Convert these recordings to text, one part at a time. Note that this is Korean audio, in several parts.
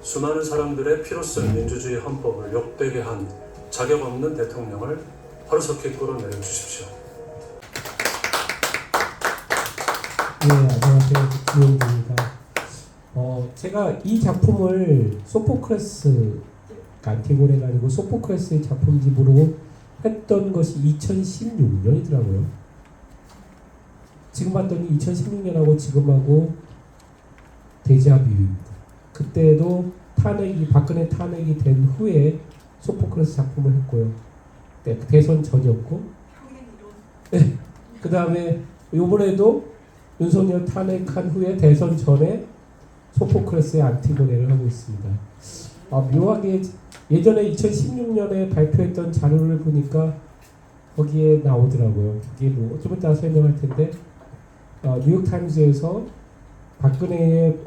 수많은 사람들의 피로 쓴 민주주의 헌법을 욕되게 한 자격 없는 대통령을 하루속히 끌어내려주십시오. 네, 안녕하세요. 김용기입니다. 제가 이 작품을 소포크레스, 안티고네가 아니고 소포크레스의 작품집으로 했던 것이 2016년이더라고요. 지금 봤더니 2016년하고 지금하고 데자뷰입니다. 그때도 박근혜 탄핵이 된 후에 소포크레스 작품을 했고요. 대선 전이었고, 네, 그 다음에 요번에도 윤석열 탄핵한 후에 대선 전에 소포크레스의 안티고네를 하고 있습니다. 묘하게 예전에 2016년에 발표했던 자료를 보니까 거기에 나오더라고요. 그게 뭐 좀 이따 설명할 텐데 뉴욕타임즈에서 박근혜의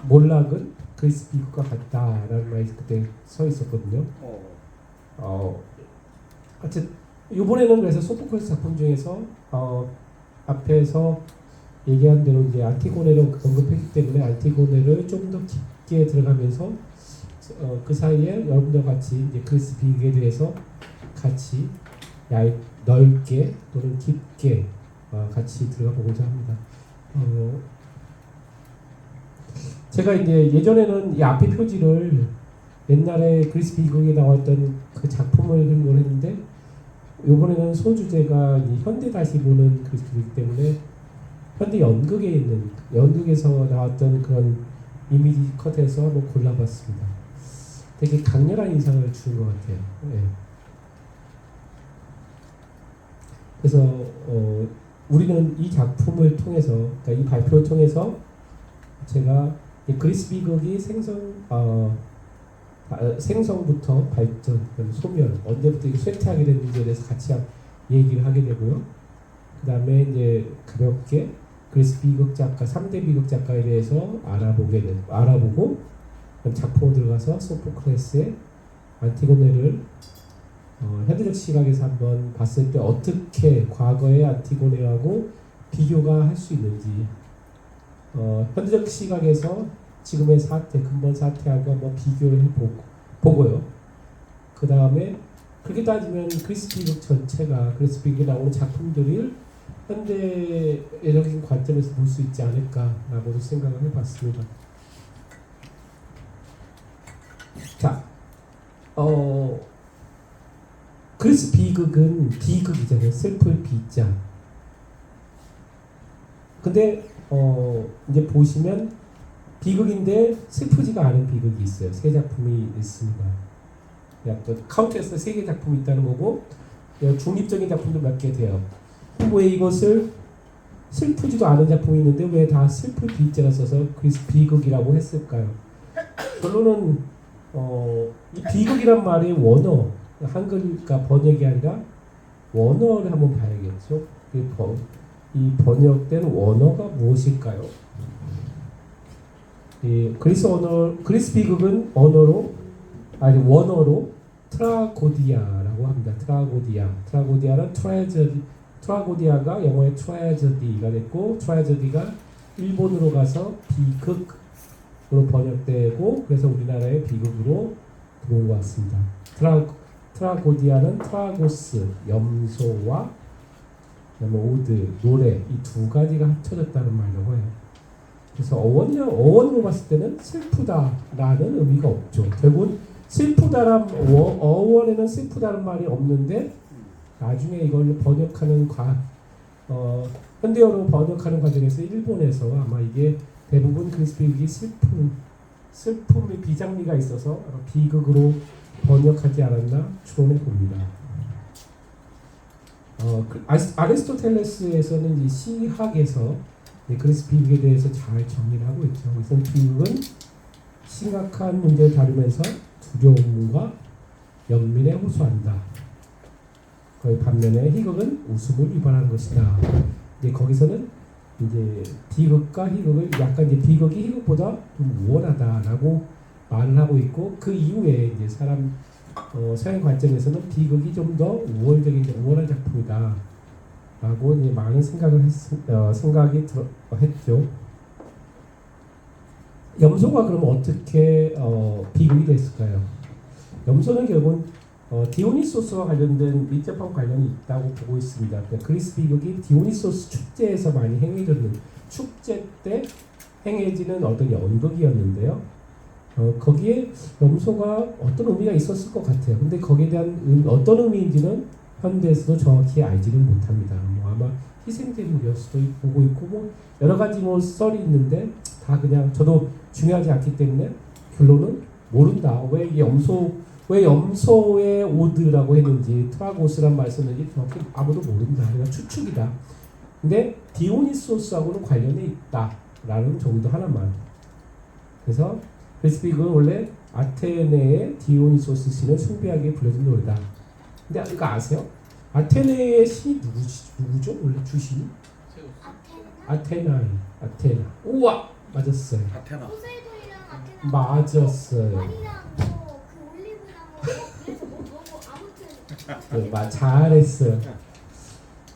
몰락은 그리스 비극과 같다라는 말이 그때 써 있었거든요. 하여튼 이번에는 그래서 소포크레스 작품 중에서 앞에서 얘기한 대로 이제 안티고네를 언급했기 때문에 안티고네를 좀 더 깊게 들어가면서 그 사이에 여러분들과 같이 이제 그리스 비극에 대해서 같이 넓게 또는 깊게 같이 들어가 보고자 합니다. 제가 이제 예전에는 이 앞에 표지를 옛날에 그리스 비극에 나왔던 그 작품을 그린 했는데 이번에는 소주제가 이 현대 다시 보는 그리스 비극이기 때문에 현대 연극에 있는 연극에서 나왔던 그런 이미지 컷에서 한번 골라봤습니다. 되게 강렬한 인상을 주는 것 같아요. 네. 그래서 우리는 이 작품을 통해서, 그러니까 이 발표를 통해서 제가 이 그리스 비극이 생성부터 발전, 소멸, 언제부터 이게 쇠퇴하게 됐는지에 대해서 같이 얘기를 하게 되고요. 그 다음에 이제 가볍게 그리스 비극 작가, 3대 비극 작가에 대해서 알아보고 작품으로 들어가서 소포크레스의 안티고네를 현대적 시각에서 한번 봤을 때 어떻게 과거의 안티고네하고 비교가 할 수 있는지, 현대적 시각에서 지금의 사태, 근본 사태하고 한번 비교를 해보고요. 그 다음에 그렇게 따지면 그리스 비극 전체가, 그리스 비극에 나오는 작품들을 현대적인 관점에서 볼 수 있지 않을까라고도 생각을 해봤습니다. 자, 그리스 비극은 비극이잖아요. 슬플 비자. 근데 이제 보시면 비극인데 슬프지가 않은 비극이 있어요. 세 작품이 있습니다. 약간 카운트에서 3개 작품이 있다는 거고 중립적인 작품도 몇 개 돼요. 왜 이것을 슬프지도 않은 작품이 있는데 왜 다 슬플 비자를 써서 그리스 비극이라고 했을까요? 결론은 이 비극이란 말이 원어, 한글과 번역이 아니라 원어를 한번 봐야겠죠. 이 번역된 원어가 무엇일까요? 그리스 비극은 원어로 트라고디아라고 합니다. 트라고디아는 트라고디아가 영어의 트라제디가 됐고, 트라제디가 일본으로 가서 비극으로 번역되고, 그래서 우리나라의 비극으로 들어온 것 같습니다. 트라고디아는 트라고스, 염소와 오드, 노래, 이 두 가지가 합쳐졌다는 말이라고 해요. 그래서 어원으로 봤을 때는 슬프다라는 의미가 없죠. 결국은 어원에는 슬프다는 말이 없는데 나중에 이걸 번역하는 현대어로 번역하는 과정에서 일본에서 아마 이게 대부분 그리스 비극이 슬픔의 비장미가 있어서 비극으로 번역하지 않았나 추론해 봅니다. 아리스토텔레스에서는 이 시학에서 그리스 비극에 대해서 잘 정리를 하고 있죠. 우선 비극은 심각한 문제를 다루면서 두려움과 연민에 호소한다. 반면에 희극은 웃음을 유발하는 것이다. 이제 거기서는 이제 비극과 희극을 약간 이제 비극이 희극보다 좀 우월하다라고 말을 하고 있고, 그 이후에 이제 서양 관점에서는 비극이 좀 더 우월한 작품이다. 라고 이제 많은 생각이 했죠. 염소가 그럼 어떻게 비극이 됐을까요? 염소는 결국은 디오니소스와 관련된 밀접한 관련이 있다고 보고 있습니다. 그러니까 그리스 비극이 디오니소스 축제에서 많이 행해졌는 축제 때 행해지는 어떤 연극이었는데요. 거기에 염소가 어떤 의미가 있었을 것 같아요. 근데 거기에 대한 어떤 의미인지는 현대에서도 정확히 알지는 못합니다. 뭐 아마 희생제물이었을 수도 보고 있고 뭐 여러 가지 뭐 썰이 있는데 다 그냥 저도 중요하지 않기 때문에 결론은 모른다. 왜 이 왜 염소의 오드라고 했는지 트라고스란 말 썼는지 정확히 아무도 모른다. 그냥 추측이다. 근데 디오니소스하고는 관련이 있다라는 정도 하나만. 그래서 그리스 비극은 원래 아테네의 디오니소스 신을 숭배하게 불려진 노래다. 근데 이거 아세요? 아테네의 신이 누구죠? 원래 주신이? 아테나. 우와 맞았어요. 아테나. 포세이돈이랑 아테나 맞았어요. 말이랑 뭐그 올리브랑 그래서 뭐 너무 아무튼 네, 잘했어요.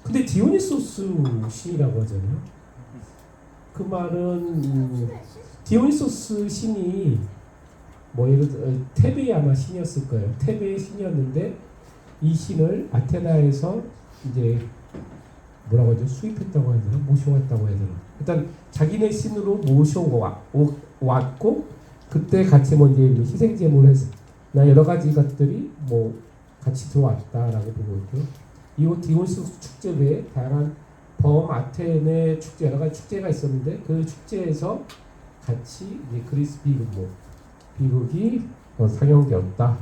근데 디오니소스 신이라고 하잖아요. 그 말은 디오니소스 신이 뭐 예를 들어 테베의 아마 신이었을 거예요. 테베의 신이었는데 이 신을 아테나에서 이제 뭐라고 하죠? 수입했다고 해야 되나? 모셔왔다고 해야 되나? 일단 자기네 신으로 모셔왔고 그때 같이 뭐 이제 희생제물을 해서 나 여러 가지 것들이 뭐 같이 들어왔다라고 보고 있고요. 이 디오니소스 축제 외에 다양한 아테네 축제 여러 가지 축제가 있었는데 그 축제에서 같이 이제 그리스 비극이 상영되었다.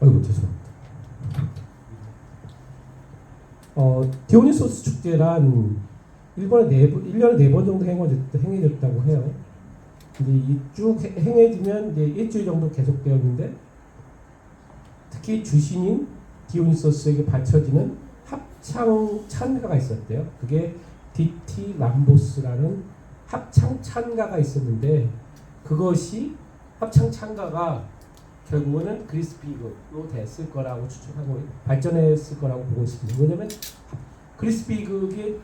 아이고 죄송합니다. 디오니소스 축제란 일본에 1년에 4번 정도 행해졌다고 해요. 근데 이 쭉 행해지면 이제 일주일 정도 계속되었는데 특히 주신인 디오니소스에게 바쳐지는 합창 찬가가 있었대요. 그게 디티 람보스라는 합창 찬가가 있었는데 그것이 합창 찬가가 결국은 그리스 비극으로 됐을 거라고 추측하고 발전했을 거라고 보고 있습니다. 왜냐하면 그리스 비극의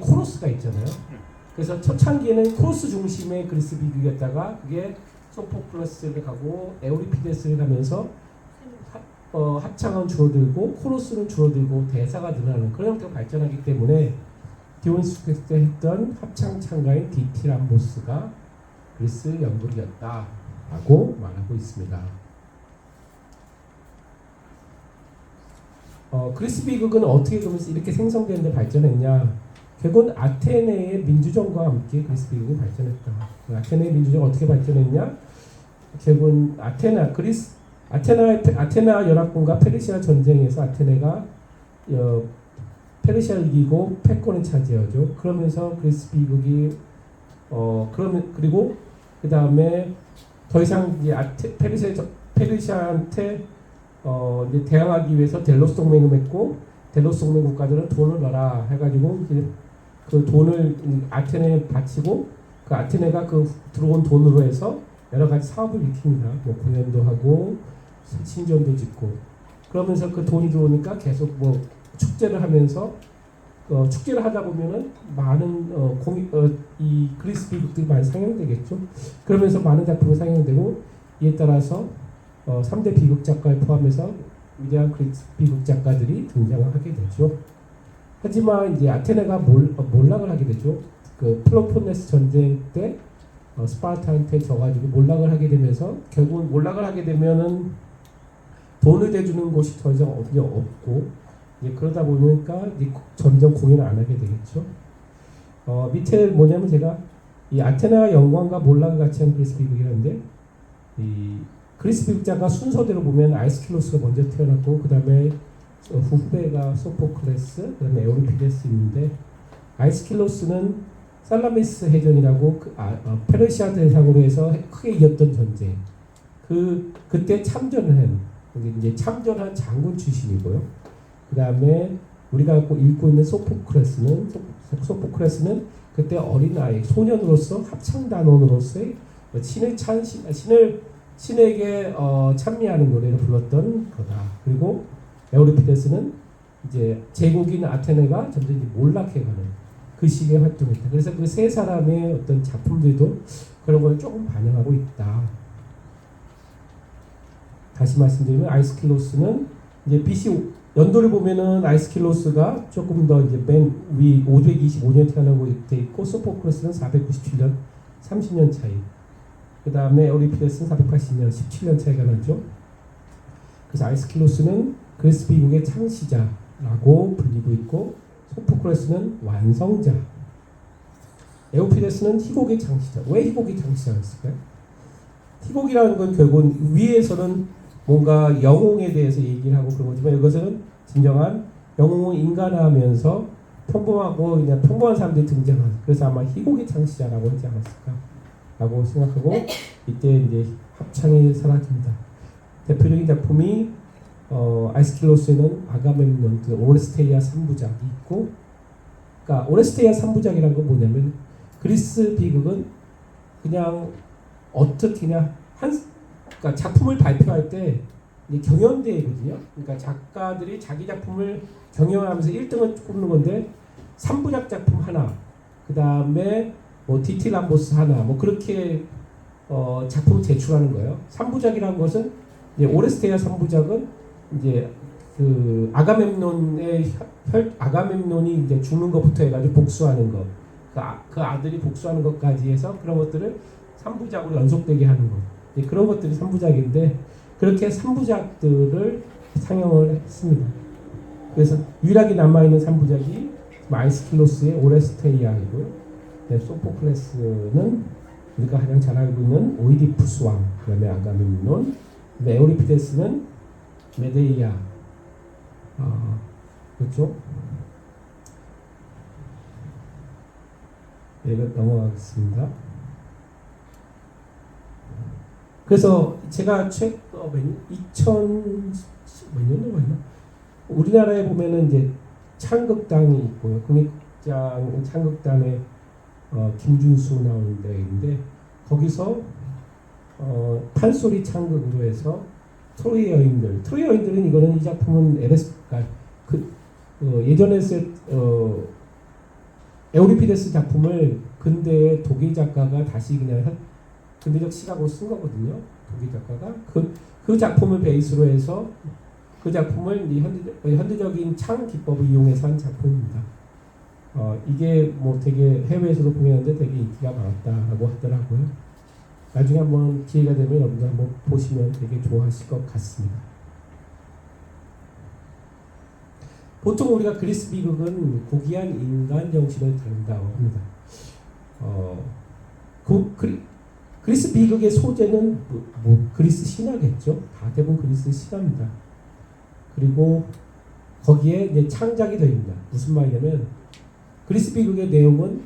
코러스가 있잖아요. 그래서 초창기에는 코러스 중심의 그리스 비극이었다가 그게 소포클러스를 가고 에우리피데스를 가면서 합창은 줄어들고 코러스는 줄어들고 대사가 늘어나는 그런 형태로 발전하기 때문에 디오니소스 때 했던 합창 찬가인 디티람보스가 그리스 연극이었다라고 말하고 있습니다. 그리스 비극은 어떻게 그러면서 이렇게 생성되는데 발전했냐? 결국은 아테네의 민주정과 함께 그리스 비극이 발전했다. 아테네의 민주정 어떻게 발전했냐? 결국은 아테나 연합군과 페르시아 전쟁에서 아테네가 페르시아를 이기고 패권을 차지하죠. 그러면서 그리스 비극이 그리고 그 다음에 더 이상 이제 페르시아한테 이제 대항하기 위해서 델로스 동맹을 맺고 델로스 동맹 국가들은 돈을 넣어라 해가지고 이제 그 돈을 아테네에 바치고 그 아테네가 그 들어온 돈으로 해서 여러 가지 사업을 일으킵니다. 뭐 공연도 하고 신전도 짓고 그러면서 그 돈이 들어오니까 계속 뭐 축제를 하면서 축제를 하다 보면은 많은 이 그리스 비극들이 많이 상영되겠죠. 그러면서 많은 작품이 상영되고 이에 따라서 3대 비극 작가를 포함해서 위대한 그리스 비극 작가들이 등장하게 되죠. 하지만 이제 아테네가 몰락을 하게 되죠. 그 펠로폰네스 전쟁 때 스파르타한테 져가지고 몰락을 하게 되면서 결국은 몰락을 하게 되면은 돈을 대주는 곳이 더 이상 어디 없고 이제 그러다 보니까 이제 점점 공연을 안 하게 되겠죠. 밑에 뭐냐면 제가 이 아테나와 영광과 몰락을 같이 한 그리스 비극이라는데 이 그리스 비극자가 순서대로 보면 아이스킬로스가 먼저 태어났고 그 다음에 후배가 소포클레스, 그 다음에 에우리피데스 있는데 아이스킬로스는 살라미스 해전이라고 페르시아 대상으로 해서 크게 이겼던 전쟁. 그때 참전을 한 이제 참전한 장군 출신이고요. 그 다음에 우리가 읽고 있는 소포클레스는 그때 어린 아이 소년으로서 합창단원으로서의 신에게 찬미하는 노래를 불렀던 거다. 그리고 에우리피데스는 이제 제국인 아테네가 점점 이제 몰락해가는 그 시기에 활동했다. 그래서 그 세 사람의 어떤 작품들도 그런 걸 조금 반영하고 있다. 다시 말씀드리면 아이스킬로스는 이제 BC 연도를 보면은 아이스킬로스가 조금 더 이제 맨 위 525년 태어나고 돼 있고 소포클러스는 497년 30년 차이. 그 다음에 에우리피데스는 480년 17년 차이가 나죠. 그래서 아이스킬로스는 그리스 비극의 창시자라고 불리고 있고 소포클러스는 완성자. 에우피데스는 희곡의 창시자. 왜 희곡의 창시자였을까요? 희곡이라는 건 결국은 위에서는 뭔가 영웅에 대해서 얘기를 하고 그런 거지만 이것은 진정한 영웅을 인간화하면서 평범하고 그냥 평범한 사람들이 등장하는 그래서 아마 희곡의 창시자라고 하지 않았을까라고 생각하고 이때 이제 합창이 사라집니다. 대표적인 작품이 아이스킬로스에는 아가멤논 오레스테이아 3부작이 있고 그러니까 오레스테이아 3부작이라는 건 뭐냐면 그리스 비극은 그냥 어떻게 그냥 그러니까 작품을 발표할 때 이제 경연대회거든요. 그러니까 작가들이 자기 작품을 경연하면서 1등을 꼽는 건데 3부작 작품 하나, 그 다음에 뭐 디티람보스 하나, 뭐 그렇게 작품을 제출하는 거예요. 3부작이라는 것은 이제 오레스테이아 3부작은 이제 그 아가멤논이 이제 죽는 것부터 해가지고 복수하는 것, 그 아들이 복수하는 것까지 해서 그런 것들을 3부작으로 연속되게 하는 것. 그런 것들이 3부작인데 그렇게 3부작들을 상영을 했습니다. 그래서 유일하게 남아있는 3부작이 아이스킬로스의 오레스테이아이고요. 소포클레스는 우리가 가장 잘 알고 있는 오이디푸스 왕, 그 다음에 아가멤논, 에우리피데스는 메데이아, 그렇죠? 네, 이거 넘어가겠습니다. 그래서 제가 2000몇 년도 맞나? 우리나라에 보면은 이제 창극당이 있고요. 국립극장 창극단에 김준수 나오는 데인데 거기서 판소리 창극으로 해서 트로이 여인들. 트로이 여인들은 이거는 이 작품은 그러니까 예전에 했을 에우리피데스 작품을 근대의 독일 작가가 다시 그냥 근대적 시각으로 쓴 거거든요. 독일 작가가 그 작품을 베이스로 해서 그 작품을 현대적인 창 기법을 이용해서 한 작품입니다. 이게 뭐 되게 해외에서도 공연하는데 되게 인기가 많았다라고 하더라고요. 나중에 한번 기회가 되면 여러분들 한번 보시면 되게 좋아하실 것 같습니다. 보통 우리가 그리스 비극은 고귀한 인간 정신을 다룬다고 합니다. 그리스 비극의 소재는 그리스 신화겠죠. 다 대부분 그리스 신화입니다. 그리고 거기에 이제 창작이 됩니다. 무슨 말이냐면 그리스 비극의 내용은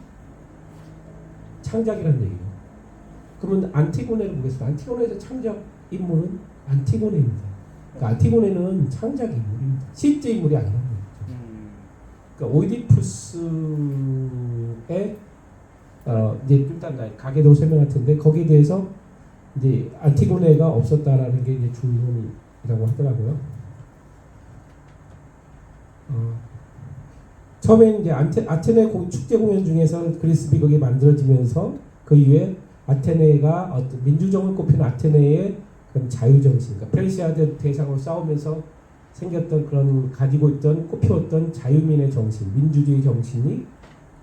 창작이라는 얘기예요. 그러면 안티고네를 보겠습니다. 안티고네에서 창작 인물은 안티고네입니다. 그러니까 안티고네는 창작 인물입니다. 실제 인물이 아니라는 거죠. 그러니까 오이디푸스의 이제 일단 가계도 설명할 텐데 거기에 대해서 이제 안티고네가 없었다라는 게 이제 중론이라고 하더라고요. 처음에 이제 아테네 축제 공연 중에서 그리스 비극이 만들어지면서 그 이후에 아테네가 어떤 민주정을 꼽히는 아테네의 그런 자유정신, 그러니까 페르시아 대상으로 싸우면서 생겼던 그런 가지고 있던 꼽혀왔던 자유민의 정신, 민주주의 정신이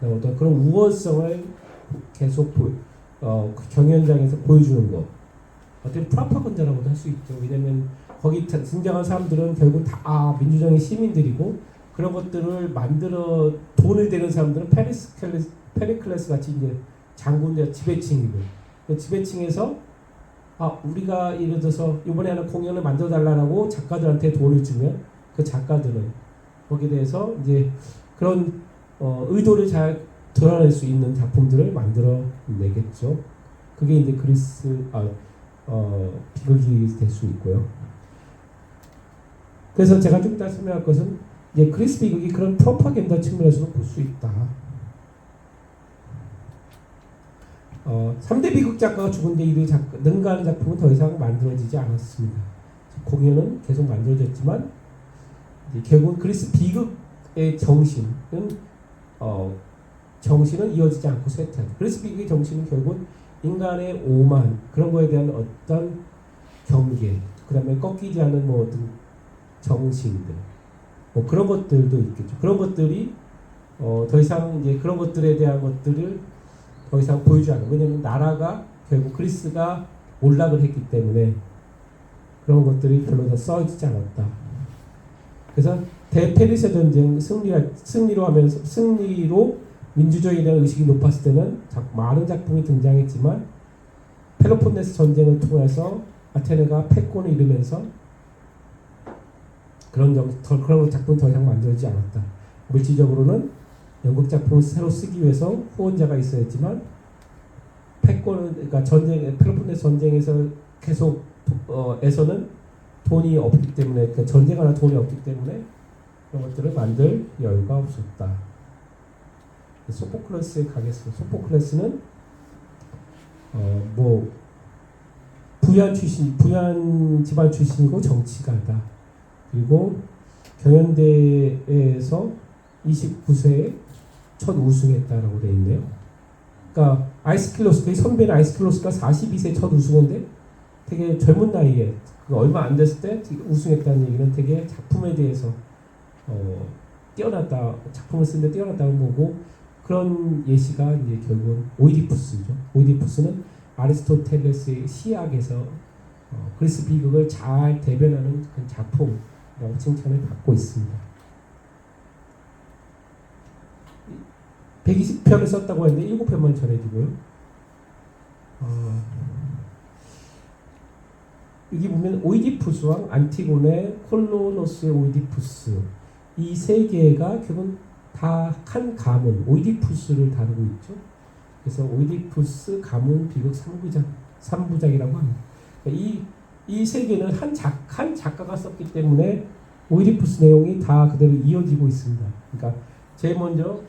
어떤 그런 우월성을 계속 경연장에서 보여주는 것. 어떤 프로파간다라고도 할 수 있죠. 왜냐하면 거기 등장한 사람들은 결국 다 민주정의 시민들이고 그런 것들을 만들어 돈을 대는 사람들은 페리클레스 같이 이제 장군들 지배층이고 그 지배층에서 우리가 예를 들어서 이번에 하는 공연을 만들어 달라고 작가들한테 돈을 주면 그 작가들은 거기에 대해서 이제 그런 의도를 잘 드러낼 수 있는 작품들을 만들어 내겠죠. 그게 이제 그리스 비극이 될 수 있고요. 그래서 제가 좀 이따 설명할 것은 이제 그리스 비극이 그런 프로파간다 측면에서도 볼 수 있다. 3대 비극 작가가 죽은 뒤 이들 능가하는 작품은 더 이상 만들어지지 않았습니다. 공연은 계속 만들어졌지만 결국은 그리스 비극의 정신은 정신은 이어지지 않고 쇠퇴한다. 그리스 비극의 정신은 결국 인간의 오만 그런 거에 대한 어떤 경계, 그 다음에 꺾이지 않은 뭐 어떤 정신들, 뭐 그런 것들도 있겠죠. 그런 것들이 더 이상 이제 그런 것들에 대한 것들을 더 이상 보여주지 않아요. 왜냐하면 나라가 결국 그리스가 몰락을 했기 때문에 그런 것들이 별로 더 써지지 않았다. 그래서 대페르시아 전쟁 승리로 민주주의에 대한 의식이 높았을 때는 많은 작품이 등장했지만 펠로폰네스 전쟁을 통해서 아테네가 패권을 이루면서 그런 작품은 더 이상 만들어지지 않았다. 물질적으로는 연극 작품을 새로 쓰기 위해서 후원자가 있어야 했지만 그러니까 펠로폰네스 전쟁에서 계속 에서는 돈이 없기 때문에 그러니까 전쟁하나 돈이 없기 때문에 그런 것들을 만들 여유가 없었다. 소포클레스에 가겠습니다. 소포클레스는 뭐 부유한 집안 출신이고 정치가다. 그리고 경연대회에서 29세에 첫 우승했다라고 되어 있네요. 그러니까 아이스킬로스, 그 선배는 아이스킬로스가 42세 첫 우승인데 되게 젊은 나이에 얼마 안 됐을 때 우승했다는 얘기는 되게 작품에 대해서 뛰어났다, 작품을 쓰는데 뛰어났다고 보고 그런 예시가 이제 결국은 오이디푸스죠. 오이디푸스는 아리스토텔레스의 시학에서 그리스 비극을 잘 대변하는 그 작품이라고 칭찬을 받고 있습니다. 120편을 썼다고 했는데 7편만 전해지고요. 여기 보면 오이디푸스 왕, 안티고네, 콜로노스의 오이디푸스 이 세 개가 결국은 다 한 가문 오이디푸스를 다루고 있죠. 그래서 오이디푸스 가문 비극 3부작이라고 합니다. 이 세 개는 한 작가가 썼기 때문에 오이디푸스 내용이 다 그대로 이어지고 있습니다. 그러니까 제일 먼저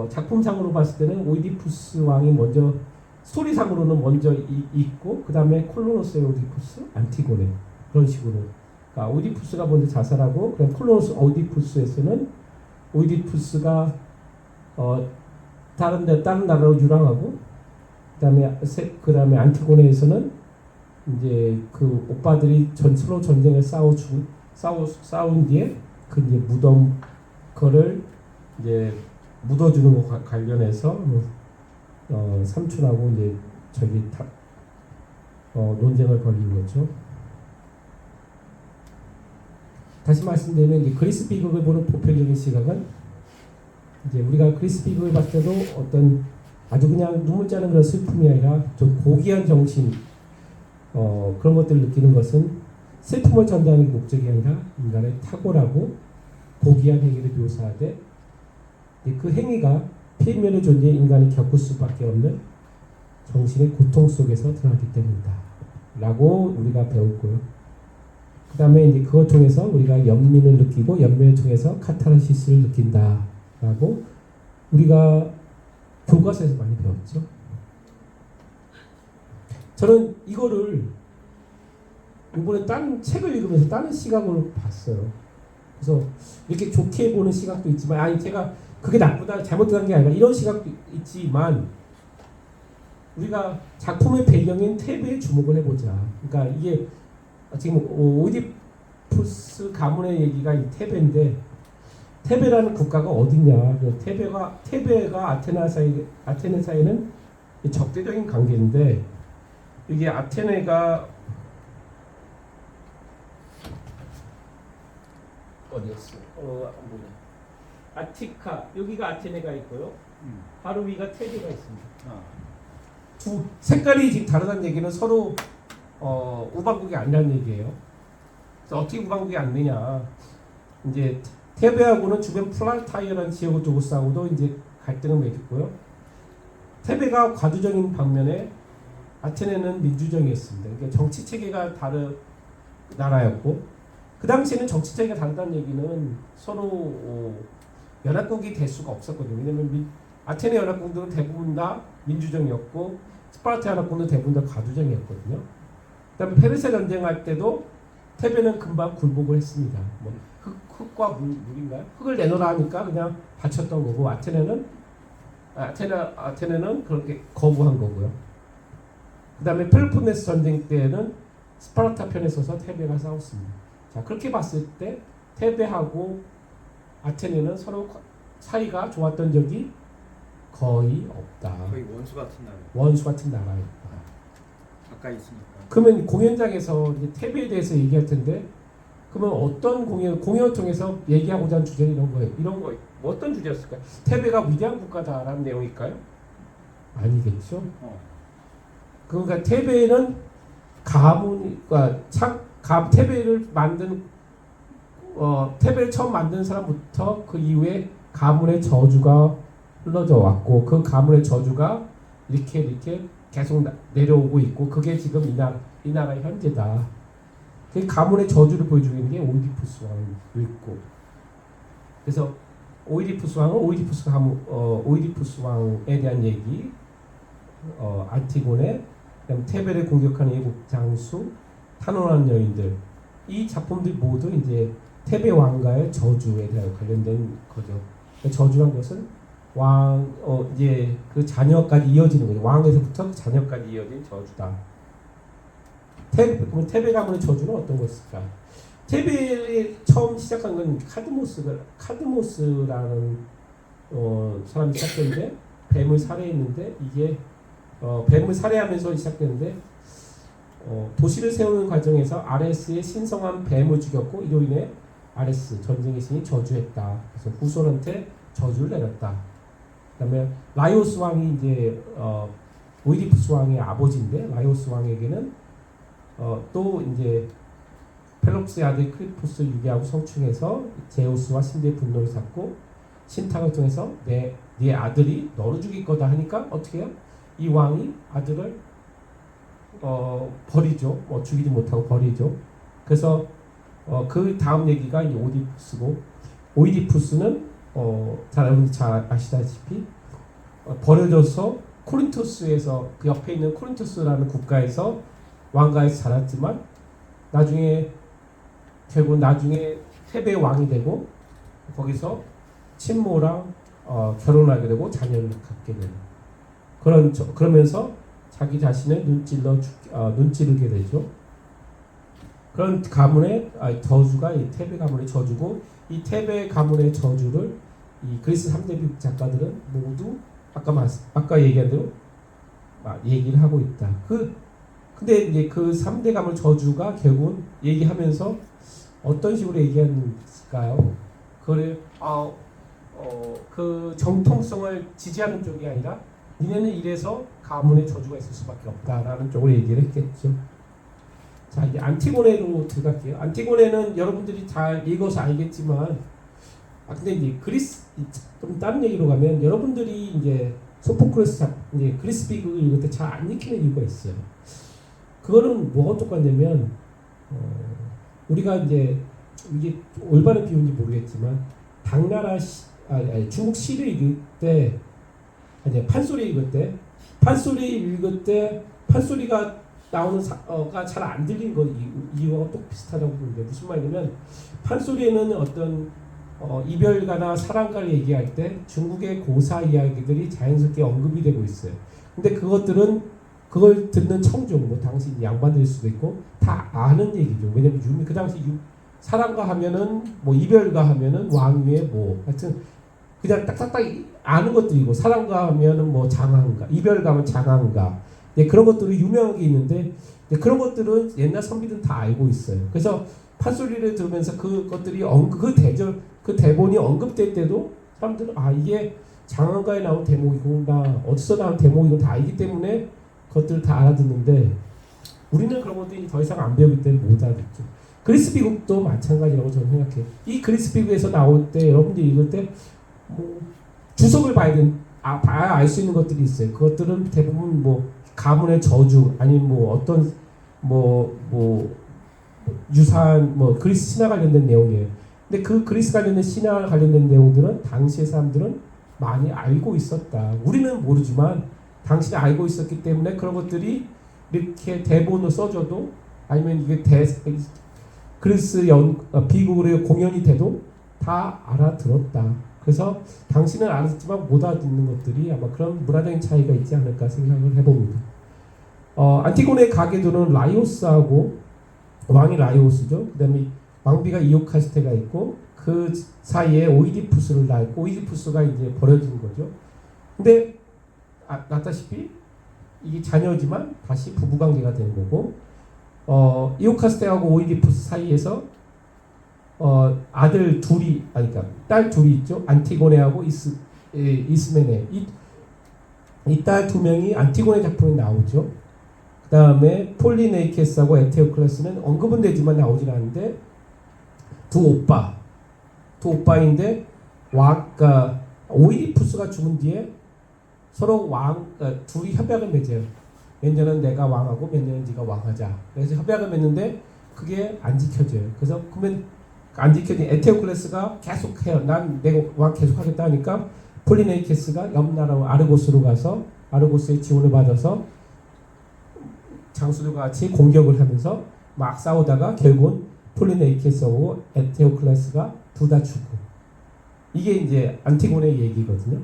작품상으로 봤을 때는 오이디푸스 왕이 먼저 스토리상으로는 먼저 있고 그 다음에 콜로노스의 오이디푸스, 안티고네 그런 식으로. 그러니까 오이디푸스가 먼저 자살하고 그럼 콜로노스 오이디푸스에서는 오이디푸스가 다른 나라로 유랑하고 그다음에 안티고네에서는 이제 그 오빠들이 서로 전쟁을 싸운 뒤에 그 이제 거를 이제 묻어주는 거 관련해서 삼촌하고 이제 논쟁을 벌이는 거죠. 다시 말씀드리면 이제 그리스 비극을 보는 보편적인 시각은 이제 우리가 그리스 비극을 봤을 때도 어떤 아주 그냥 눈물 짜는 그런 슬픔이 아니라 좀 고귀한 정신 그런 것들을 느끼는 것은 슬픔을 전달하는 게 목적이 아니라 인간의 탁월하고 고귀한 행위를 묘사하되 그 행위가 필면의 존재의 인간이 겪을 수밖에 없는 정신의 고통 속에서 드러나기 때문이다 라고 우리가 배웠고요. 그 다음에 이제 그것 통해서 우리가 연민을 느끼고 연민을 통해서 카타르시스를 느낀다 라고 우리가 교과서에서 많이 배웠죠. 저는 이거를 이번에 다른 책을 읽으면서 다른 시각으로 봤어요. 그래서 이렇게 좋게 보는 시각도 있지만 아니 제가 그게 나쁘다 잘못된 게 아니라 이런 시각도 있지만 우리가 작품의 배경인 테베에 주목을 해보자. 그러니까 이게 지금 오이디푸스 가문의 얘기가 이 테베인데 테베라는 국가가 어디냐? 테베가 아테네 사이는 적대적인 관계인데 이게 아테네가 어디였어? 뭐냐? 아티카 여기가 아테네가 있고요. 바로 위가 테베가 있습니다. 두 색깔이 지금 다르다는 얘기는 서로 우방국이 아니라는 얘기예요. 그래서 어떻게 우방국이 안 되냐? 이제 테베하고는 주변 플라타이어라는 지역을 두고 싸우도 이제 갈등을 맺었고요. 테베가 과도적인 방면에 아테네는 민주정이었습니다. 그러니까 정치 체계가 다른 나라였고 그 당시에는 정치 체계가 다르다는 얘기는 서로 연합국이 될 수가 없었거든요. 왜냐하면 아테네 연합국들은 대부분 다 민주정이었고 스파르타 연합국은 대부분 다 과도정이었거든요. 그다음에 페르시아 전쟁할 때도 테베는 금방 굴복을 했습니다. 뭐 흙과 물인가요? 흙을 내놓으라 하니까 그냥 바쳤던 거고 아테네는 아테네는 그렇게 거부한 거고요. 그 다음에 펠로폰네스 전쟁 때는 스파르타 편에 서서 테베가 싸웠습니다. 자, 그렇게 봤을 때 테베하고 아테네는 서로 사이가 좋았던 적이 거의 없다. 거의 원수 같은 나라. 원수 같은 나라였다. 가까이 있으니까. 그러면 공연장에서 이제 테베에 대해서 얘기할 텐데, 그러면 어떤 공연을 통해서 얘기하고자 하는 주제는 이런 거예요. 이런 거 뭐 어떤 주제였을까요? 테베가 위대한 국가다라는 내용일까요? 아니겠죠. 그러니까 테베는 테베를 만든 테베를 처음 만든 사람부터 그 이후에 가문의 저주가 흘러져 왔고, 그 가문의 저주가 이렇게 계속 내려오고 있고, 그게 지금 이 나라의 현재다. 그 가문의 저주를 보여주는 게 오이디푸스 왕도 있고, 그래서 오이디푸스 왕은 오이디푸스 왕에 대한 얘기, 안티고네, 그다음 테베를 공격하는 예국 장수, 탄원하는 여인들, 이 작품들 모두 이제 테베 왕가의 저주에 대한 관련된 거죠. 저주란 것은 이제 그 자녀까지 이어지는 거죠. 왕에서부터 자녀까지 이어진 저주다. 그럼 테베 가문의 저주는 어떤 것일까? 테베에 처음 시작한 건 카드모스라는 사람이 시작했는데, 뱀을 살해했는데, 이게 뱀을 살해하면서 시작됐는데, 도시를 세우는 과정에서 아레스의 신성한 뱀을 죽였고, 이로 인해 아레스 전쟁의 신이 저주했다. 그래서 후손한테 저주를 내렸다. 그다음에 라이오스 왕이 이제 오이디푸스 왕의 아버지인데, 라이오스 왕에게는 또 이제 펠롭스의 아들 크리포스를 유기하고 성충해서 제우스와 신대의 분노를 샀고, 신탁을 통해서 네 아들이 너를 죽일 거다 하니까 어떻게 해요? 이 왕이 아들을 버리죠. 죽이지 못하고 버리죠. 그래서 그 다음 얘기가 이 오이디푸스고, 오이디푸스는 여러분들 잘 아시다시피 버려져서 코린토스에서, 그 옆에 있는 코린토스라는 국가에서 왕가에서 자랐지만, 나중에 테베의 왕이 되고, 거기서 친모랑 결혼하게 되고 자녀를 갖게 되는, 그러면서 자기 자신을 눈찌르게 되죠. 그런 가문의 저주가 이 테베 가문의 저주고, 이 테베 가문의 저주를 이 그리스 3대 비극 작가들은 모두 아까 얘기한 대로 얘기를 하고 있다. 근데 이제 그 3대 가문 저주가 결국은 얘기하면서 어떤 식으로 얘기하는가요? 그 정통성을 지지하는 쪽이 아니라, 니네는 이래서 가문의 저주가 있을 수밖에 없다라는 쪽으로 얘기를 했겠죠. 자, 이제 안티고네로 들어갈게요. 안티고네는 여러분들이 잘 읽어서 알겠지만, 근데 이제 좀 다른 얘기로 가면, 여러분들이 이제 소포클레스 이제 그리스 비극을 읽을 때 잘 안 읽히는 이유가 있어요. 그거는 뭐가 똑같냐면, 우리가 이제 이게 올바른 비유인지 모르겠지만, 중국 시를 읽을 때, 판소리 읽을 때 판소리가 나오는 가 잘 안 들리는 거 이유가 또 비슷하다고 보는데, 무슨 말이냐면, 판소리에는 어떤 이별가나 사랑가를 얘기할 때 중국의 고사 이야기들이 자연스럽게 언급이 되고 있어요. 근데 그걸 듣는 청중, 당시 양반일 수도 있고 다 아는 얘기죠. 왜냐면 그 당시 사랑가 하면은 이별가 하면은 왕위의 하여튼 그냥 딱딱딱 아는 것들이고, 사랑가 하면은 장한가, 이별가 하면 장한가, 그런 것들이 유명한 게 있는데, 그런 것들은 옛날 선비들은 다 알고 있어요. 그래서 판소리를 들으면서 그것들이 그 대본이 언급될 때도 사람들은 이게 장한가에 나온 대목이구나, 어디서 나온 대목이구나 다 알기 때문에 그것들을 다 알아듣는데, 우리는 그런 것들이 더 이상 안 배우기 때문에 못 알아듣죠. 그리스 비극도 마찬가지라고 저는 생각해요. 이 그리스 비극에서 나올 때 여러분들이 읽을 때 주석을 봐야 알 수 있는 것들이 있어요. 그것들은 대부분 가문의 저주, 아니면 어떤 유사한 그리스 신화 관련된 내용이에요. 근데 그 그리스 관련된 신화 관련된 내용들은 당시의 사람들은 많이 알고 있었다. 우리는 모르지만 당신이 알고 있었기 때문에 그런 것들이 이렇게 대본으로 써줘도, 아니면 이게 그리스 비극으로 공연이 돼도 다 알아들었다. 그래서 당신은 알았지만 못 알아듣는 것들이 아마 그런 문화적인 차이가 있지 않을까 생각을 해봅니다. 안티고네 가계도는 라이오스하고 왕이 라이오스죠. 그다음에 왕비가 이오카스테가 있고 그 사이에 오이디푸스를 낳고 오이디푸스가 이제 버려진 거죠. 근데 알다시피 이게 자녀지만 다시 부부관계가 되는 거고 이오카스테하고 오이디푸스 사이에서 아들 둘이 그러니까 딸 둘이 있죠. 안티고네하고 이스메네 이 딸 두 명이 안티고네 작품에 나오죠. 그 다음에 폴리네이케스하고 에테오클레스는 언급은 되지만 나오질 않는데 두 오빠인데 그러니까 오이디푸스가 죽은 뒤에 서로 둘이 협약을 맺어요. 몇 년은 내가 왕하고 몇 년은 네가 왕하자. 그래서 협약을 맺는데 그게 안 지켜져요. 그래서 그러면 안 지켜진 에테오클레스가 계속해요. 난 내가 왕 계속하겠다 하니까 폴리네이케스가 옆 나라 아르고스로 가서 아르고스의 지원을 받아서 장수들과 같이 공격을 하면서 막 싸우다가 결국은 폴리네이케스하고 에테오클레스가 둘 다 죽고 이게 이제 안티고네 얘기거든요.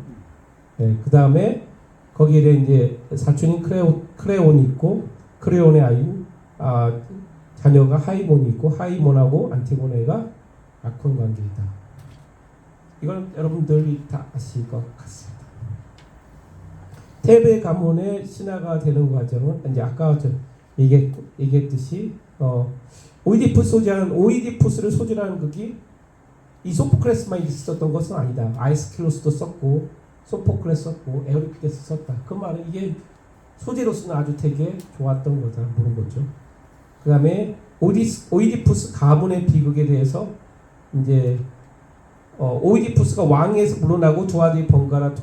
네, 그 다음에 거기에 대해 이제 사촌인 크레온이 있고 크레온의 아이인 자녀가 하이몬이 있고 하이몬하고 안티고네가 악혼 관계이다. 이건 여러분들이 다 아실 것 같습니다. 테베 가문의 신하가 되는 과정은 이제 아까 얘기했듯이 오이디푸스를 소재라는 극이 이 소포클레스만 있었던 것은 아니다. 아이스킬로스도 썼고 소포클레스 썼고 에우리피데스 썼다. 그 말은 이게 소재로서는 아주 되게 좋았던 거다 보는 거죠. 그 다음에 오이디푸스 가문의 비극에 대해서 이제 오이디푸스가 왕에서 물러나고 두 아들이 번갈아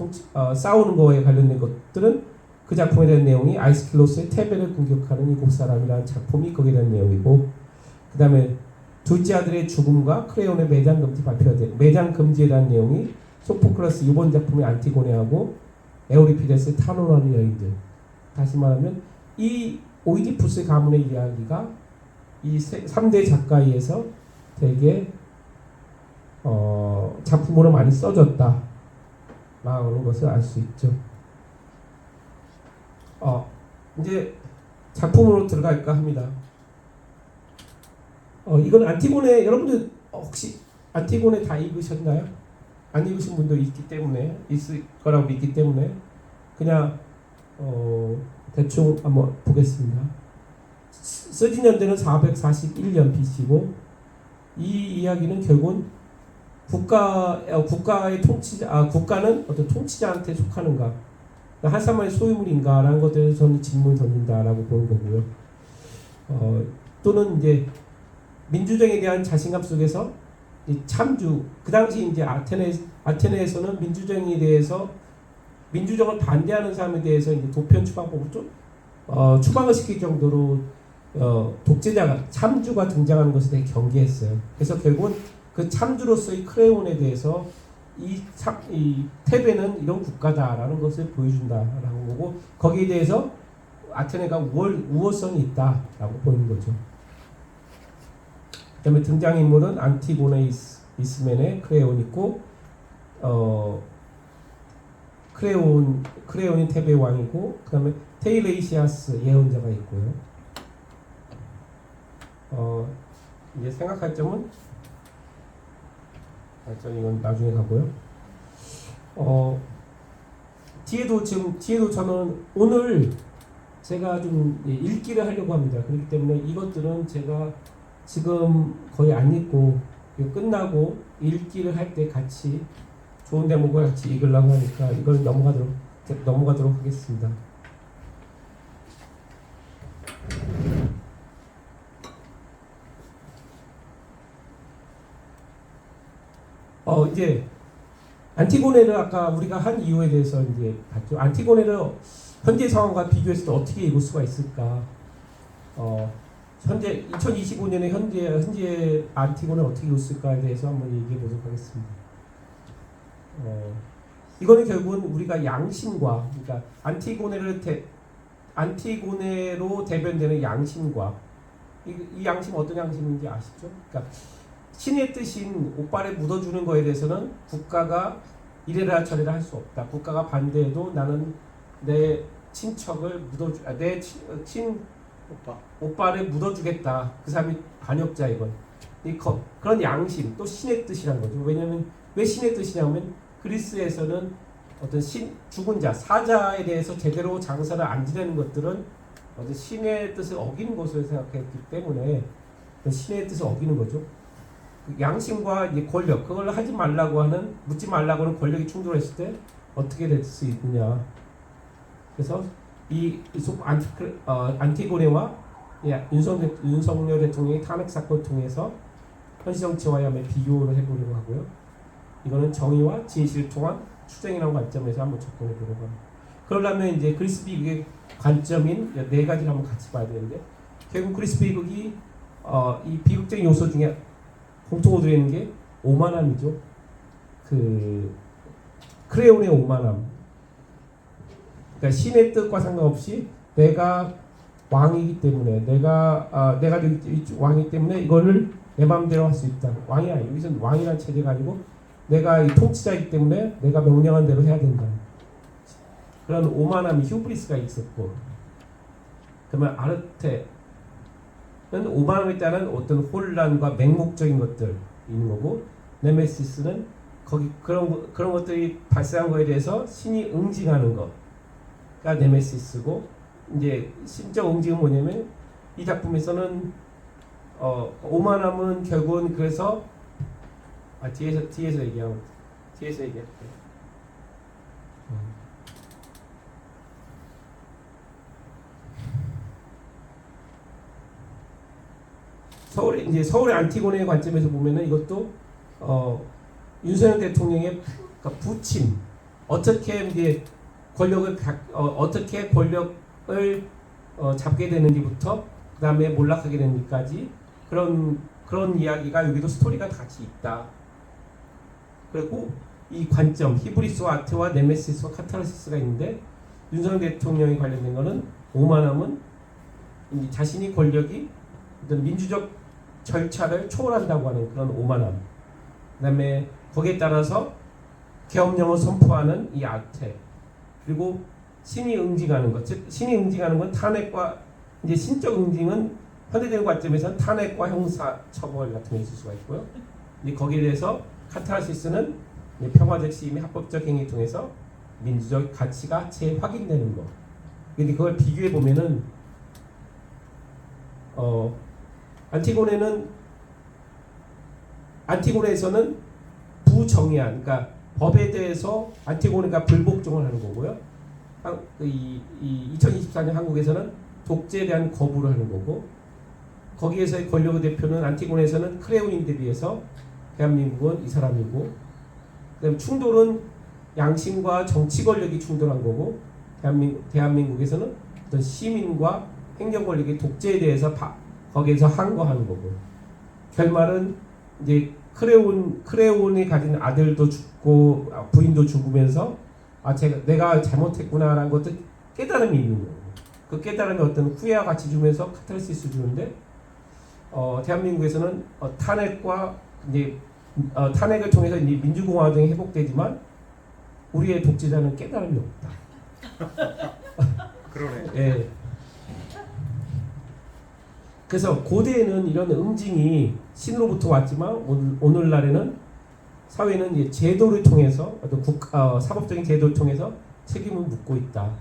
싸우는 거에 관련된 것들은 그 작품에 대한 내용이 아이스킬로스의 테베를 공격하는 일곱 사람이라는 작품이 거기에 대한 내용이고 그 다음에 둘째 아들의 죽음과 크레온의 매장 금지에 대한 내용이 소포클레스 이번 작품의 안티고네하고 에우리피데스의 탄원하는 여인들. 다시 말하면 이 오이디푸스 가문의 이야기가 이 3대 작가에 의해서 되게 작품으로 많이 써졌다 라는 것을 알 수 있죠. 이제 작품으로 들어갈까 합니다. 이건 안티고네 여러분들 혹시 안티고네 다 읽으셨나요? 안 읽으신 분도 있기 때문에 있을 거라고 믿기 때문에 그냥 대충 한번 보겠습니다. 쓰진 연대는 441년 BC고 이 이야기는 결국은 국가의 국가는 어떤 통치자한테 속하는가, 한 사람의 소유물인가라는 것에 대해서 저는 질문을 던진다라고 보는 거고요. 또는 이제 민주정에 대한 자신감 속에서 참주, 그 당시 이제 아테네에서는 민주정에 대해서 민주정을 반대하는 사람에 대해서 이제 도편 추방법을 좀 추방을 시킬 정도로 독재자가 참주가 등장하는 것에 대해 경계했어요. 그래서 결국은 그 참주로서의 크레온에 대해서 이 테베는 이런 국가다라는 것을 보여준다라는 거고 거기에 대해서 아테네가 우월성이 있다라고 보이는 거죠. 그다음에 등장인물은 안티고네 이스멘의 크레온 있고 크레온이 테베 왕이고 그다음에 테이레이시아스 예언자가 있고요. 이제 생각할 점은 이건 나중에 가고요. 뒤에도 저는 오늘 제가 좀 읽기를 하려고 합니다. 그렇기 때문에 이것들은 제가 지금 거의 안 읽고 끝나고 읽기를 할 때 같이 좋은 대목을 같이 읽으려고 하니까 이걸 넘어가도록 하겠습니다. 이제 안티고네를 아까 우리가 한 이유에 대해서 이제 봤죠. 안티고네를 현재 상황과 비교했을 때 어떻게 읽을 수가 있을까? 현재 2025년에 현재 안티고네를 어떻게 읽을 수있을까에 대해서 한번 얘기해 보도록 하겠습니다. 이거는 결국은 우리가 양심과, 그러니까 안티고네로 대변되는 양심과 이 양심 어떤 양심인지 아시죠? 그러니까 신의 뜻인 옷발에 묻어주는 거에 대해서는 국가가 이래라 저래라 할 수 없다. 국가가 반대해도 나는 내 친척을 내 오빠. 옷발에 묻어주겠다. 그 사람이 반역자 이건. 그런 양심 또 신의 뜻이란 거죠. 왜냐하면 왜 신의 뜻이냐면 그리스에서는 어떤 죽은 자 사자에 대해서 제대로 장사를 안 지내는 것들은 어떤 신의 뜻을 어기는 것으로 생각했기 때문에 신의 뜻을 어기는 거죠. 양심과 이제 권력 그걸 하지 말라고 하는 묻지 말라고 하는 권력이 충돌했을 때 어떻게 될 수 있느냐. 그래서 이 안티고네와 윤석열 대통령의 탄핵 사건을 통해서 현실 정치와의 비교를 해보려고 하고요. 이거는 정의와 진실을 통한 투쟁이라는 관점에서 한번 접근해 보려고 합니다. 그러려면 이제 그리스 비극의 관점인 네 가지를 한번 같이 봐야 되는데 결국 그리스 비극이 이 비극적인 요소 중에 공통으로 있는 게 오만함이죠. 그 크레온의 오만함. 그러니까 신의 뜻과 상관없이 내가 왕이기 때문에 내가 왕이기 때문에 이거를 내 마음대로 할 수 있다. 왕이 아니고 여기서는 왕이라는 체제가 아니고 내가 이 통치자이기 때문에 내가 명령한 대로 해야 된다. 그런 오만함이 휴브리스가 있었고, 그러면 아르테는 오만함에 따른 어떤 혼란과 맹목적인 것들 있는 거고, 네메시스는 거기 그런 것들이 발생한 거에 대해서 신이 응징하는 거가 네메시스고, 이제 신적 응징은 뭐냐면 이 작품에서는 오만함은 결국은 그래서 뒤에서 얘기할게요. 서울의 안티고네의 관점에서 보면은 이것도 윤석열 대통령의 그러니까 부침 어떻게 이제 어떻게 권력을 잡게 되는지부터 그다음에 몰락하게 되는지까지 그런 이야기가 여기도 스토리가 같이 있다. 그리고 이 관점 히브리스와 아트와 네메시스와 카타르시스가 있는데 윤석열 대통령이 관련된 거는 오만함은 자신이 권력이 어떤 민주적 절차를 초월한다고 하는 그런 오만함. 그다음에 거기에 따라서 계엄령을 선포하는 이 아테. 그리고 신이 응징하는 것. 즉 신이 응징하는 건 탄핵과 이제 신적 응징은 현대적인 관점에서는 탄핵과 형사 처벌 같은 게 있을 수가 있고요. 이제 거기에 대해서 카타르시스는 평화적 시임의 합법적 행위를 통해서 민주적 가치가 재확인되는 거. 근데 그걸 비교해 보면은 안티고네에서는 부정의한, 그러니까 법에 대해서 안티고네가 불복종을 하는 거고요. 2024년 한국에서는 독재에 대한 거부를 하는 거고, 거기에서의 권력의 대표는 안티고네에서는 크레온인데 비해서 대한민국은 이 사람이고, 그다음 충돌은 양심과 정치 권력이 충돌한 거고, 대한민국에서는 어떤 시민과 행정 권력의 독재에 대해서 거기에서 항거하는 거고, 결말은 이제 크레온이 가진 아들도 죽고 부인도 죽으면서 내가 잘못했구나라는 것도 깨달음이 있는 거고, 그 깨달음이 어떤 후회와 같이 주면서 카타르시스 주는데, 대한민국에서는 탄핵을 통해서 이제 민주공화정이 회복되지만 우리의 독재자는 깨달음이 없다. 그러네. 예. 그래서 고대에는 이런 응징이 신으로부터 왔지만 오늘날에는 사회는 이제 제도를 통해서 어떤 사법적인 제도를 통해서 책임을 묻고 있다.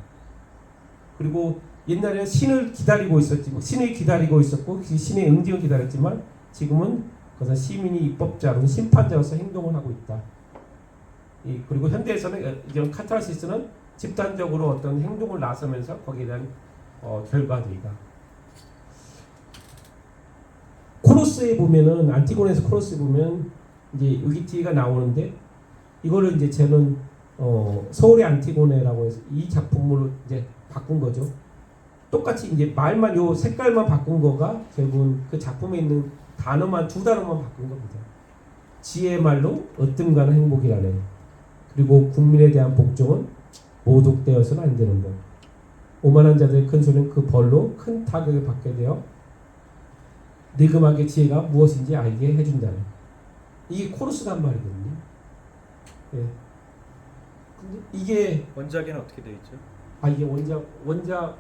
그리고 옛날에는 신을 기다리고 있었고 그 신의 응징을 기다렸지만 지금은 그것은 시민이 입법자로 심판자로서 행동을 하고 있다. 그리고 현대에서는 이런 카타르시스는 집단적으로 어떤 행동을 나서면서 거기에 대한 결과들이다. 코로스에 보면은 안티고네에서 코로스에 보면 이제 유기티가 나오는데 이거를 이제 저는 서울의 안티고네라고 해서 이 작품으로 이제 바꾼 거죠. 똑같이 이제 말만 요 색깔만 바꾼 거가 결국은 그 작품에 있는 단어만 두 단어만 바꾼 겁니다. 지혜의 말로 으뜸가는 행복이라네. 그리고 국민에 대한 복종은 모독되어서는 안 되는 것. 오만한 자들의 큰 소리는 그 벌로 큰 타격을 받게 되어 느금하게 지혜가 무엇인지 알게 해준다네. 이게 코러스란 말이거든요. 예. 근데 이게 원작에는 어떻게 되어 있죠? 이게 원작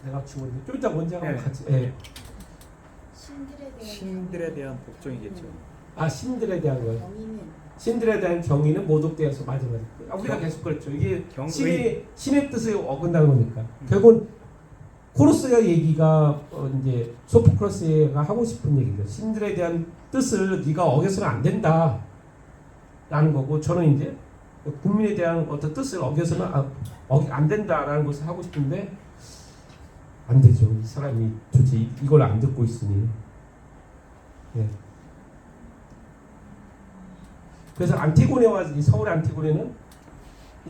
내가 주었는데 좀 이따 원작하고 네. 같이 신들에 대한 복종이겠죠. 신들에 대한 거예요. 경위는 신들에 대한 경위는 모독되어서 맞아. 우리가 계속 그랬죠. 이게 신의 뜻을 어긋난 거니까. 결국은 코러스가 얘기가 이제 소포크러스가 하고 싶은 얘기죠. 신들에 대한 뜻을 네가 어겨서는 안 된다 라는 거고, 저는 이제 국민에 대한 어떤 뜻을 어겨서는 안 된다라는 것을 하고 싶은데 안 되죠. 이 사람이 도대체 이걸 안 듣고 있으니. 예. 그래서 안티고네와 이 서울의 안티고네는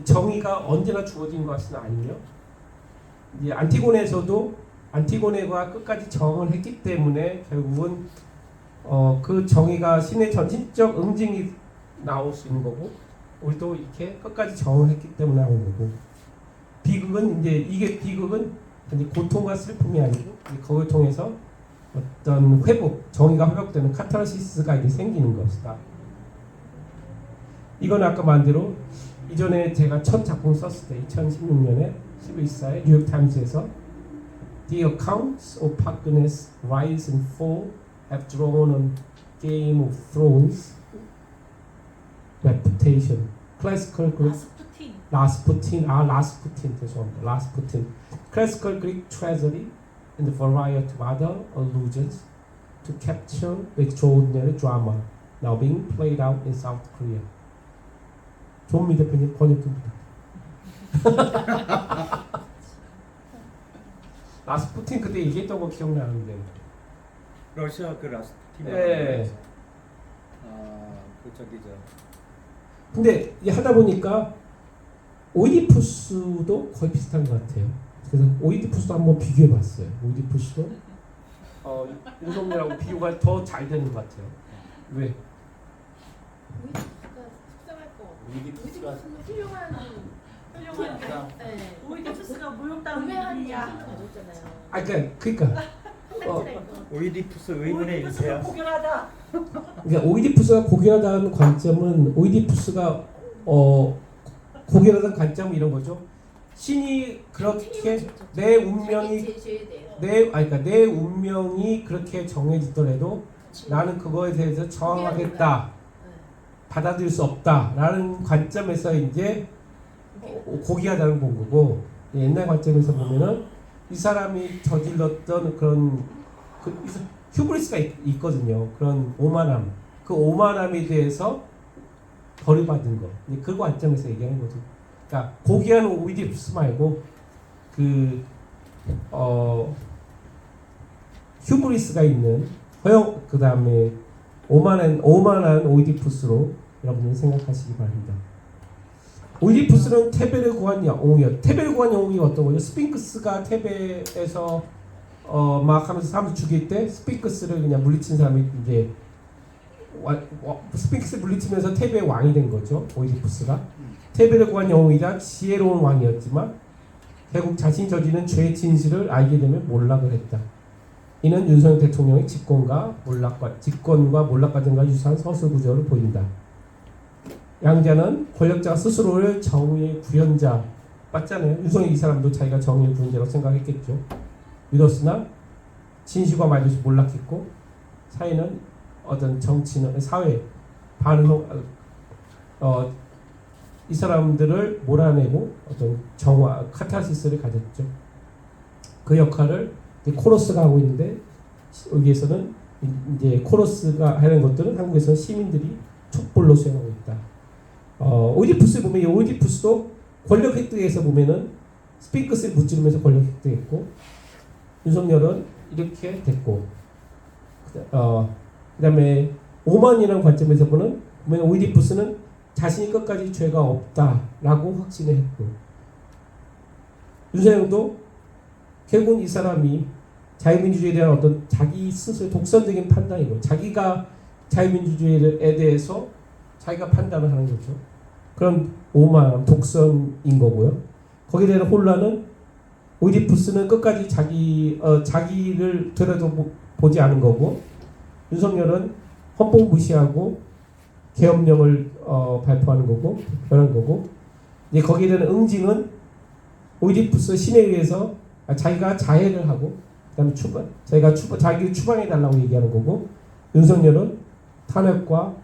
정의가 언제나 주어진 것은 아니며, 이제 안티고네가 끝까지 정을 했기 때문에 결국은 그 정의가 신의 전신적 응징이 나올 수 있는 거고, 우리도 이렇게 끝까지 정을 했기 때문에 나온 거고, 비극은 이게 비극은 고통과 슬픔이 아니고 그걸 통해서 어떤 회복, 정의가 회복되는 카타르시스가 이제 생기는 것이다. 이건 아까 말대로 이전에 제가 첫 작품 썼을 때 2016년에 11사에 뉴욕타임즈에서 The accounts of Park Geun-hye's rise and fall have drawn on Game of Thrones reputation. Classical Greek 라스푸틴 죄송합니다. 라스푸틴. Classical Greek tragedy and a variety of other allusions to capture the extraordinary drama now being played out in South Korea. 존미 대표님 번역입니다. 라스푸틴 그때 얘기했던 거 기억나는데. 러시아 그 라스푸틴. 네. 그 저기 저. 근데 하다 보니까 오이디푸스도 거의 비슷한 것 같아요. 그래서 오이디푸스도 한번 비교해봤어요. 오이디푸스도 윤석열하고 비교가 더 잘 되는 것 같아요. 왜? 오이디푸스가 훌륭한 오이디푸스가 모욕당한 일이야. 그러니까 오이디푸스 의문의 일세야. 고결하다. 그러니까 오이디푸스가 고결하다는 관점은 오이디푸스가 고결하다는 관점은 이런 거죠. 신이 그렇게 내 운명이 내 운명이 그렇게 정해지더라도 나는 그거에 대해서 저항하겠다, 받아들일 수 없다라는 관점에서 이제 고귀하다는 본 거고, 옛날 관점에서 보면은 이 사람이 저질렀던 그런 휴브리스가 있거든요. 그런 오만함, 그 오만함에 대해서 벌받은 거. 그 관점에서 얘기하는 거죠. 그러니까 고귀한 오이디푸스 말고 휴브리스가 있는 그 다음에 오만한 오이디푸스로 여러분들 생각하시기 바랍니다. 오이디푸스는 테베를 구한 영웅이요. 테베를 구한 영웅이 어떤 거죠? 스핑크스가 테베에서 막 하면서 사람을 죽일 때 스핑크스를 그냥 물리친 사람이 이제 스핑크스 물리치면서 테베의 왕이 된 거죠. 오이디푸스가 테베를 구한 영웅이자 지혜로운 왕이었지만 결국 자신이 저지른 죄의 진실을 알게 되면 몰락을 했다. 이는 윤석열 대통령의 집권과 몰락 과정과 유사한 서술 구조를 보인다. 양자는 권력자가 스스로를 정의의 구현자 맞잖아요. 윤석열 이 사람도 자기가 정의의 구현자라고 생각했겠죠. 믿었으나 진실과 말듯이 몰락했고, 사회는 어떤 정치는 사회 이 사람들을 몰아내고 어떤 정화 카타르시스를 가졌죠. 그 역할을 코러스가 하고 있는데, 여기에서는 이제 코러스가 하는 것들은 한국에서는 시민들이 촛불로 수행하고 있다. 오이디푸스 보면 이 오이디푸스도 권력 획득에서 보면은 스핑크스를 무찌르면서 권력 획득했고, 윤석열은 이렇게 됐고, 그다음에 오만이라는 관점에서 보면 오이디푸스는 자신이 끝까지 죄가 없다라고 확신을 했고, 윤석열도 결국은 이 사람이 자유민주주의에 대한 어떤 자기 스스로의 독선적인 판단이고, 자기가 자유민주주의에 대해서 자기가 판단을 하는 거죠. 그런 오만, 독선인 거고요. 거기에 대한 혼란은 오이디푸스는 끝까지 자기를 되려도 보지 않은 거고, 윤석열은 헌법 무시하고 계엄령을 발표하는 거고 표현한 거고 이제 거기에 대한 응징은 오이디푸스 신에 의해서 자기가 자해를 하고 그다음에 자기를 추방해 달라고 얘기하는 거고 윤석열은 탄핵과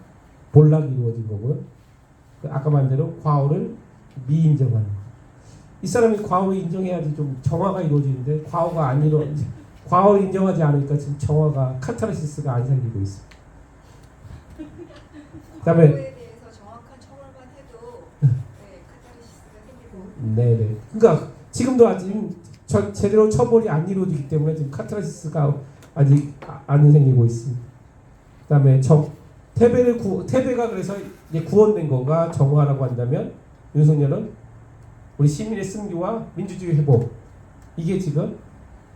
몰락이 이루어진 거고요. 아까 말한 대로 과오를 미인정하는 거. 이 사람이 과오를 인정해야지 좀 정화가 이루어지는데 과오를 인정하지 않으니까 지금 정화가 카타르시스가 안 생기고 있어. 그다음에 과거에 대해서 정확한 처벌만 해도 카타르시스가 생기고. 네네. 그러니까 지금도 아직 제대로 처벌이 안 이루어지기 때문에 지금 카타르시스가 아직 안 생기고 있습니다. 그다음에 태베가 그래서 이제 구원된 거가 정화라고 한다면 윤석열은 우리 시민의 승리와 민주주의 회복 이게 지금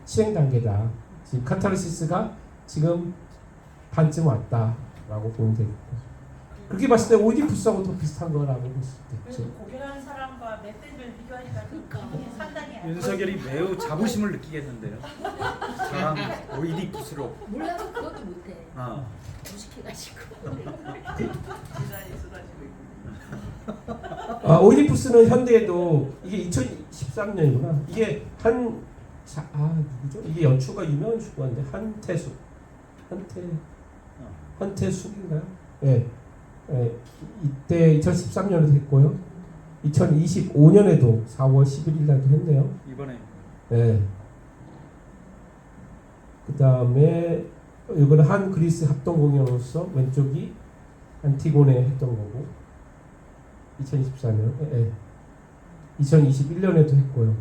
실행 단계다. 지금 카타르시스가 지금 반쯤 왔다라고 보면 되겠고 그렇게 봤을 때 오이디푸스하고 더 비슷한 거라고 볼 수 그래서 있겠죠. 고생하는 사람과 멧돼지를 비교하니까 기분이 상당히 안 윤석열이 매우 자부심을 느끼겠는데요. 저랑 오이디푸스로. 몰라도 그것도 못해. 무식해가지고. 오이디푸스는 현대에도 이게 2013년이구나. 이게 누구죠? 이게 연추가 유명한 추구인데 한태숙인가요? 예. 예. 이때 2013년에도 했고요. 2025년에도 4월 11일 날도 했네요. 이번에 예. 그다음에 이거는 한 그리스 합동 공연으로서 왼쪽이 안티고네 했던 거고 2024년, 2021년에도 했고요.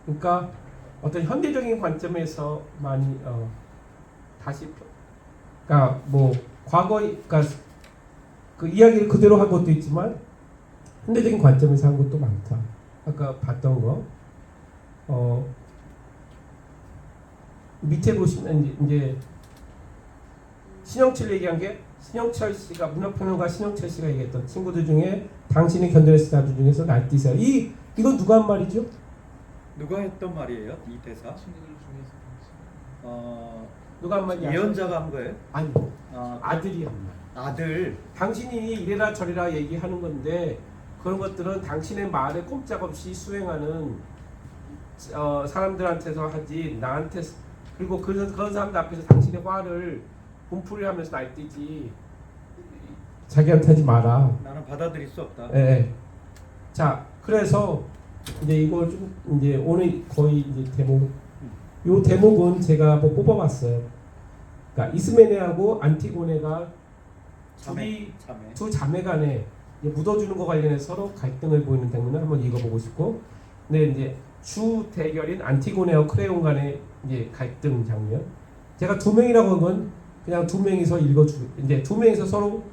그러니까 어떤 현대적인 관점에서 많이 다시, 그러니까 뭐 과거의, 그러니까 그 이야기를 그대로 한 것도 있지만 현대적인 관점에서 한 것도 많다. 아까 봤던 거, 밑에 보시면 이제 신영철 얘기한 게 신영철 씨가 문화평론가 신영철 씨가 얘기했던 친구들 중에 당신이 견뎌냈을 자들 중에서 날뛰세요. 이건 누가 한 말이죠? 누가 했던 말이에요? 이 대사? 누가 한 말이야? 예언자가 한 거예요? 아니, 아들이 한 말. 아들. 당신이 이래라 저래라 얘기하는 건데 그런 것들은 당신의 말에 꼼짝없이 수행하는 사람들한테서 하지 나한테 그리고 그런 사람들 앞에서 당신의 화를 분풀이 하면서 날뛰지 자기한테 하지 마라. 나는 받아들일 수 없다. 예. 자, 그래서 이제 이걸 좀 이제 오늘 거의 이제 요 대목은 제가 뭐 뽑아봤어요. 그러니까 이스메네하고 안티고네가 두 자매 간에 묻어주는 거 관련해서 서로 갈등을 보이는 장면을 한번 읽어보고 싶고, 근데 이제 주 대결인 안티고네와 크레온 간의 이제 갈등 장면. 제가 두 명이라고 한 건 그냥 두 명이서 이제 두 명이서 서로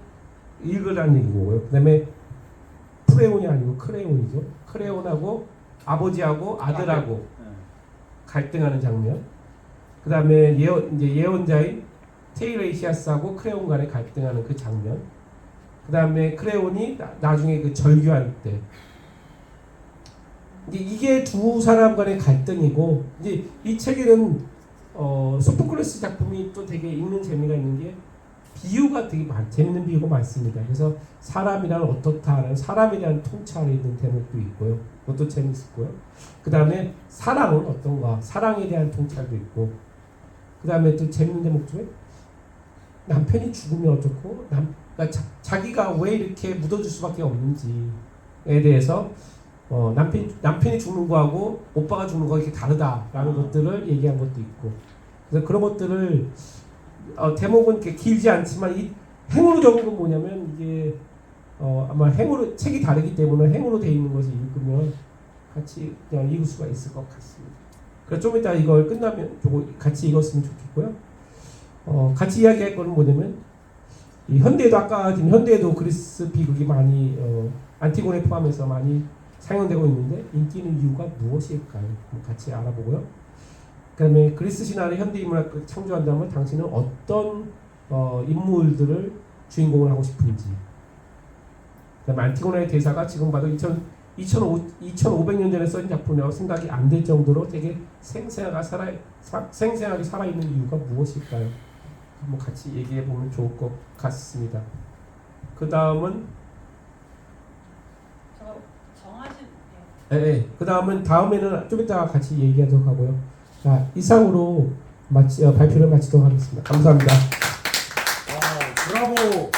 읽으라는 얘기고요. 그다음에 프레온이 아니고 크레온이죠. 크레온하고 아버지하고 아들하고 갈등하는 장면. 그다음에 예언자인 테이레시아스하고 크레온 간에 갈등하는 그 장면. 그다음에 크레온이 나중에 그 절규할 때. 이게 두 사람 간의 갈등이고, 이제 이 책에는 소포클레스 작품이 또 되게 읽는 재미가 있는 게 비유가 되게 재밌는 비유가 많습니다. 그래서 사람이란 어떻다라는 사람에 대한 통찰이 있는 대목도 있고요. 그것도 재밌었고요. 그 다음에 사랑은 어떤가, 사랑에 대한 통찰도 있고, 그 다음에 또 재밌는 대목 중에 남편이 죽으면 어떻고, 그러니까 자기가 왜 이렇게 묻어줄 수밖에 없는지에 대해서 남편이 죽는 거하고 오빠가 죽는 거가 이렇게 다르다라는 것들을 얘기한 것도 있고, 그래서 그런 것들을 대목은 이렇게 길지 않지만 이 행으로 적은 건 뭐냐면 이게 아마 행으로 책이 다르기 때문에 행으로 돼 있는 것을 읽으면 같이 그냥 읽을 수가 있을 것 같습니다. 그래서 좀 이따 이걸 끝나면 같이 읽었으면 좋겠고요. 같이 이야기할 거는 뭐냐면 이 현대에도 그리스 비극이 많이 안티고네 포함해서 많이 사용되고 있는데 인기 있는 이유가 무엇일까요? 같이 알아보고요. 그다음에 그리스 신화를 현대 인문학을 창조한다면 당신은 어떤 인물들을 주인공을 하고 싶은지. 그다음에 안티고네의 대사가 지금 봐도 2500년 전에 써진 작품이라고 생각이 안 될 정도로 되게 생생하게 살아있는 이유가 무엇일까요? 한번 같이 얘기해 보면 좋을 것 같습니다. 그 다음은 저 정하신 그 다음에는 좀 이따가 같이 얘기하도록 하고요. 자, 이상으로 발표를 마치도록 하겠습니다. 감사합니다. 브라보.